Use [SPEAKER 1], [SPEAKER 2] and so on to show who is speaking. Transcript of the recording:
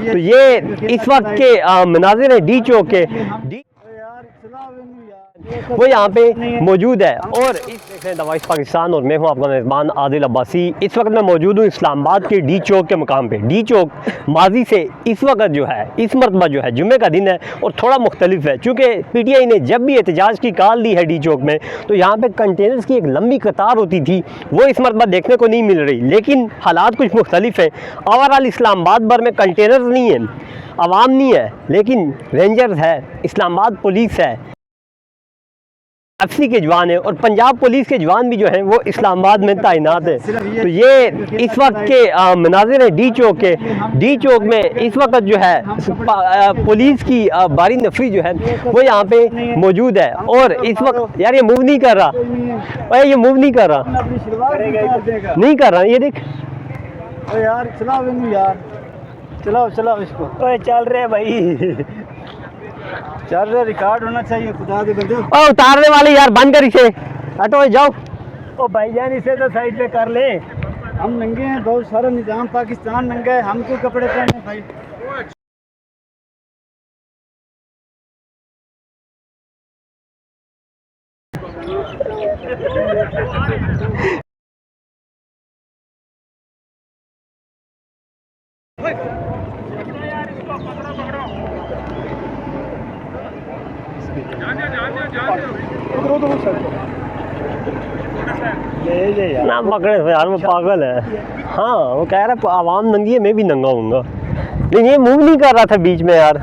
[SPEAKER 1] तो ये इस वक्त के मनाजिर हैं डी चौक के। वो यहाँ पे मौजूद है और देख रहे हैं द वॉइस पाकिस्तान और मैं हूँ आपका मेज़बान आदिल अब्बासी। इस वक्त मैं मौजूद हूँ इस्लामाबाद के डी चौक के मुकाम पे। डी चौक माजी से इस वक्त जो है, इस मरतबा जो है जुम्मे का दिन है और थोड़ा मुख्तलिफ है, चूँकि PTI ने जब भी एहतजाज की कॉल दी है डी चौक में तो यहाँ पे कंटेनर्स की एक लंबी कतार होती थी, वो इस मरतबा देखने को नहीं मिल रही। लेकिन हालात कुछ मुख्तलिफ है। ओवरऑल इस्लामाबाद भर में कंटेनर्स नहीं है, आवाम नहीं है, लेकिन रेंजर्स है, इस्लामाबाद पुलिस है, FC के जवान है और पंजाब पुलिस के जवान भी जो हैं वो इस्लामाबाद में तैनात है। तो ये इस वक्त के मनाजिर हैं डी चौक के। डी चौक में इस वक्त जो है पुलिस की बारी नफरी जो है वो यहाँ पे मौजूद है और इस वक्त यार ये मूव नहीं कर रहा, अरे ये मूव नहीं कर रहा, नहीं कर रहा, ये देख
[SPEAKER 2] यार चलाओ यार, चलाओ इसको।
[SPEAKER 1] चल रहे भाई,
[SPEAKER 2] चल रहे, रिकॉर्ड होना चाहिए खुदा के बंदे।
[SPEAKER 1] ओ उतारने वाले यार बंद कर इसे, हटो जाओ।
[SPEAKER 2] ओ भाईजान इसे तो साइड पे कर ले, हम नंगे हैं, बहुत सारा निजाम पाकिस्तान नंगा है, हम क्यों कपड़े पहने भाई।
[SPEAKER 1] ना पकड़े यार, वो पागल है। हाँ वो कह रहा है आवाम नंगी है, मैं भी नंगा हूँगा, लेकिन ये मूव नहीं कर रहा था बीच में यार।